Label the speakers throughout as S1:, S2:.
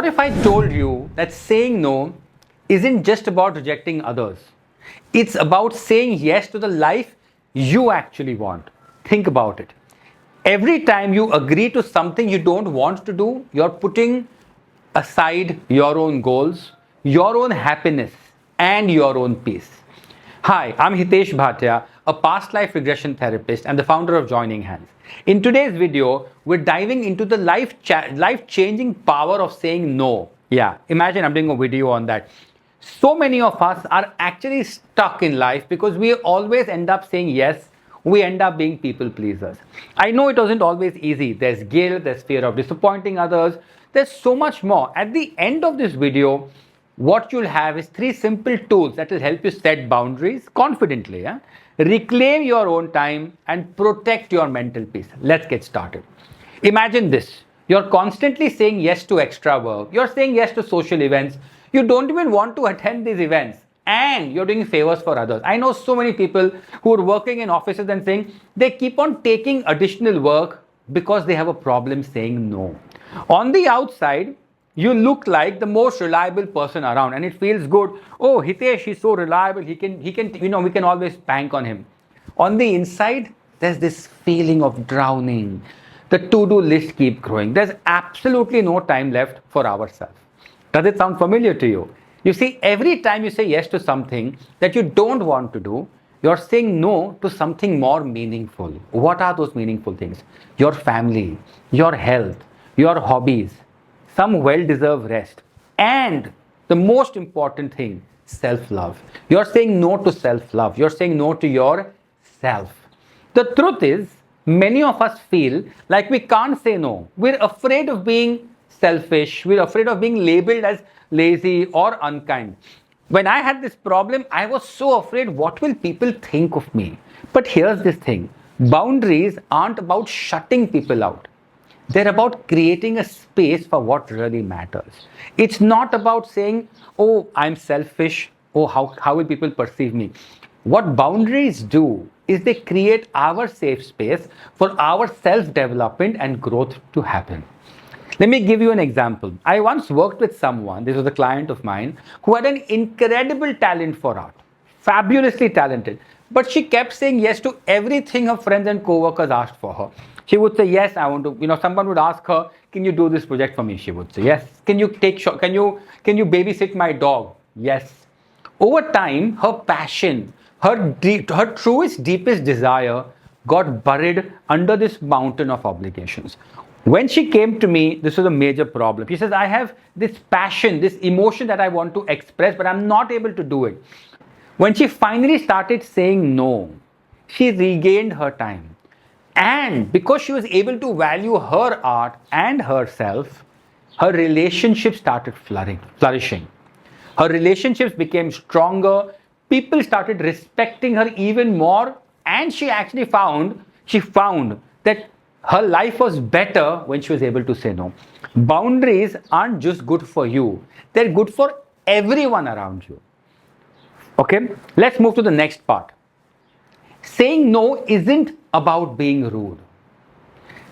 S1: What if I told you that saying no isn't just about rejecting others? It's about saying yes to the life you actually want. Think about it. Every time you agree to something you don't want to do, you're putting aside your own goals, your own happiness, and your own peace. Hi, I'm Hitesh Bhatia, a past life regression therapist and the founder of Joining Hands. In today's video, we're diving into the life-changing power of saying no. Yeah, imagine I'm doing a video on that. So many of us are actually stuck in life because we always end up saying yes. We end up being people pleasers. I know it wasn't always easy. There's guilt, there's fear of disappointing others. There's so much more. At the end of this video, what you'll have is 3 simple tools that will help you set boundaries confidently, reclaim your own time, and protect your mental peace. Let's get started. Imagine this. You're constantly saying yes to extra work. You're saying yes to social events. You don't even want to attend these events. And you're doing favors for others. I know so many people who are working in offices and saying they keep on taking additional work because they have a problem saying no. On the outside, you look like the most reliable person around and it feels good. Oh, Hitesh is so reliable. We can always bank on him. On the inside, there's this feeling of drowning. The to-do list keeps growing. There's absolutely no time left for ourselves. Does it sound familiar to you? You see, every time you say yes to something that you don't want to do, you're saying no to something more meaningful. What are those meaningful things? Your family, your health, your hobbies, some well-deserved rest, and the most important thing, self-love. You're saying no to self-love. You're saying no to yourself. The truth is, many of us feel like we can't say no. We're afraid of being selfish. We're afraid of being labeled as lazy or unkind. When I had this problem, I was so afraid, what will people think of me? But here's this thing. Boundaries aren't about shutting people out. They're about creating a space for what really matters. It's not about saying, oh, I'm selfish. Oh, how will people perceive me? What boundaries do is they create our safe space for our self-development and growth to happen. Let me give you an example. I once worked with someone, this was a client of mine, who had an incredible talent for art, fabulously talented. But she kept saying yes to everything her friends and co-workers asked for her. She would say, yes, I want to, someone would ask her, can you do this project for me? She would say, yes. Can you babysit my dog? Yes. Over time, her passion, her truest, deepest desire got buried under this mountain of obligations. When she came to me, this was a major problem. She says, I have this passion, this emotion that I want to express, but I'm not able to do it. When she finally started saying no, she regained her time. And because she was able to value her art and herself, her relationships started flourishing. Her relationships became stronger. People started respecting her even more. And she actually found that her life was better when she was able to say no. Boundaries aren't just good for you. They're good for everyone around you. Okay, let's move to the next part. Saying no isn't about being rude.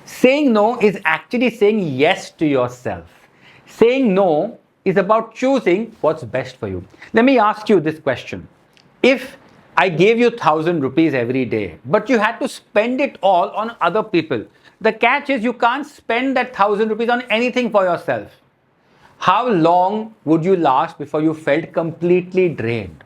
S1: Saying no is actually saying yes to yourself. Saying no is about choosing what's best for you. Let me ask you this question. If I gave you 1,000 rupees every day, but you had to spend it all on other people, the catch is you can't spend that 1,000 rupees on anything for yourself. How long would you last before you felt completely drained?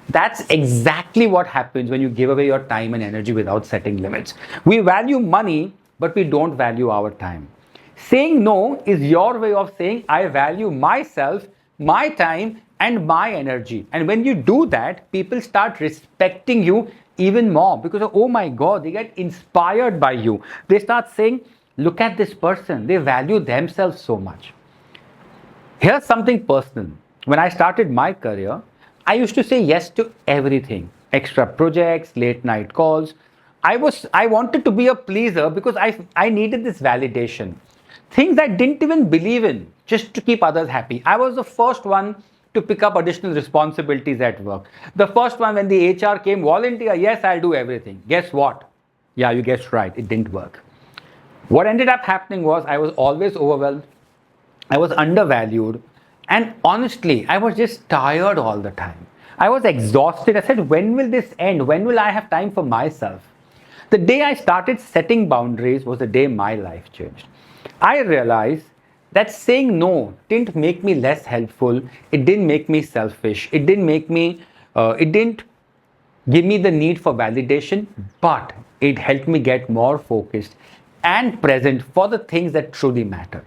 S1: That's exactly what happens when you give away your time and energy without setting limits. We value money, but we don't value our time. Saying no is your way of saying, I value myself, my time, and my energy. And when you do that, people start respecting you even more because, oh my God, they get inspired by you. They start saying, look at this person. They value themselves so much. Here's something personal. When I started my career, I used to say yes to everything. Extra projects, late night calls. I wanted to be a pleaser because I needed this validation. Things I didn't even believe in just to keep others happy. I was the first one to pick up additional responsibilities at work. The first one when the HR came, volunteer, yes, I'll do everything. Guess what? Yeah, you guessed right, it didn't work. What ended up happening was I was always overwhelmed. I was undervalued, and honestly, I was just tired all the time. I was exhausted. I said, when will this end? When will I have time for myself? The day I started setting boundaries was the day my life changed. I realized that saying no didn't make me less helpful. It didn't make me selfish. It didn't give me the need for validation, but it helped me get more focused and present for the things that truly mattered.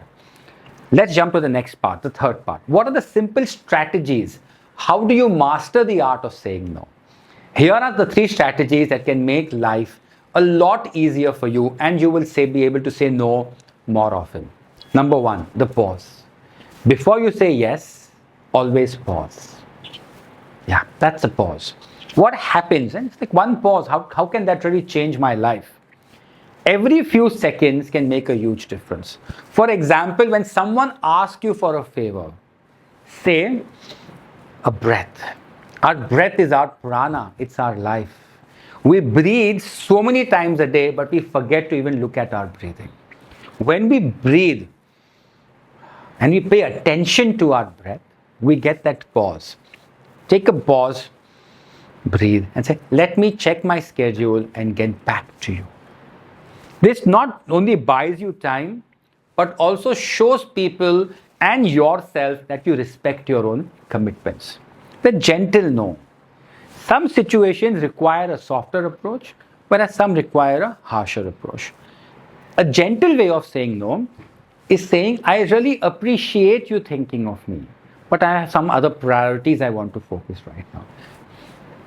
S1: Let's jump to the next part, the third part. What are the simple strategies? How do you master the art of saying no? Here are the 3 strategies that can make life a lot easier for you, and you will be able to say no more often. Number 1, the pause. Before you say yes, always pause. Yeah, that's a pause. What happens? And it's like one pause. How can that really change my life? Every few seconds can make a huge difference. For example, when someone asks you for a favor, say a breath. Our breath is our prana, it's our life. We breathe so many times a day, but we forget to even look at our breathing. When we breathe and we pay attention to our breath, we get that pause. Take a pause, breathe, and say, let me check my schedule and get back to you. This not only buys you time, but also shows people and yourself that you respect your own commitments. The gentle no. Some situations require a softer approach, whereas some require a harsher approach. A gentle way of saying no is saying, I really appreciate you thinking of me, but I have some other priorities I want to focus right now.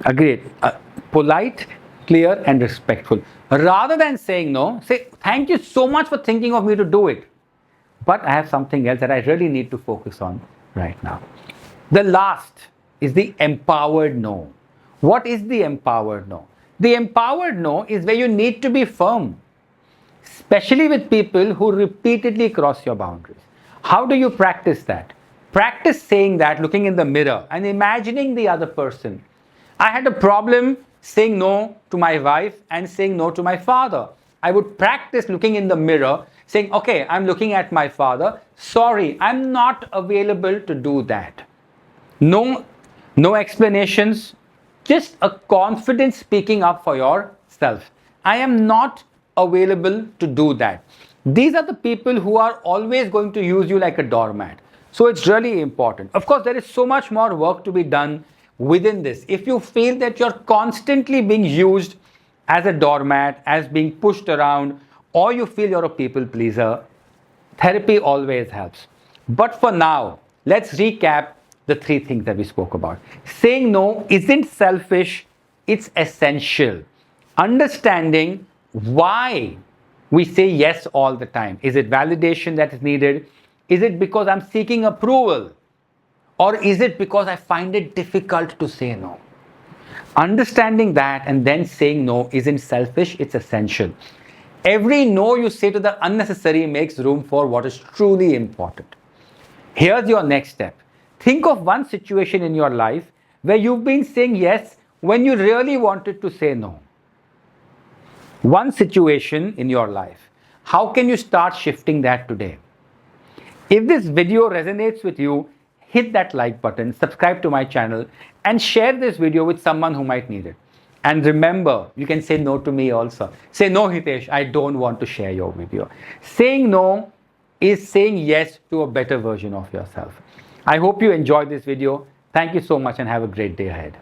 S1: Agreed. Polite, clear, and respectful. Rather than saying no, say, thank you so much for thinking of me to do it, but I have something else that I really need to focus on right now. The last is the empowered no. What is the empowered no? The empowered no is where you need to be firm, especially with people who repeatedly cross your boundaries. How do you practice that? Practice saying that, looking in the mirror and imagining the other person. I had a problem saying no to my wife and saying no to my father. I would practice looking in the mirror, saying, okay, I'm looking at my father. Sorry, I'm not available to do that. No explanations, just a confident speaking up for yourself. I am not available to do that. These are the people who are always going to use you like a doormat. So it's really important. Of course, there is so much more work to be done within this. If you feel that you're constantly being used as a doormat, as being pushed around, or you feel you're a people pleaser, therapy always helps. But for now, let's recap the 3 things that we spoke about. Saying no isn't selfish, it's essential. Understanding why we say yes all the time. Is it validation that is needed? Is it because I'm seeking approval? Or is it because I find it difficult to say no? Understanding that and then saying no isn't selfish, it's essential. Every no you say to the unnecessary makes room for what is truly important. Here's your next step. Think of one situation in your life where you've been saying yes when you really wanted to say no. One situation in your life. How can you start shifting that today? If this video resonates with you, hit that like button, subscribe to my channel, and share this video with someone who might need it. And remember, you can say no to me also. Say, no, Hitesh, I don't want to share your video. Saying no is saying yes to a better version of yourself. I hope you enjoyed this video. Thank you so much and have a great day ahead.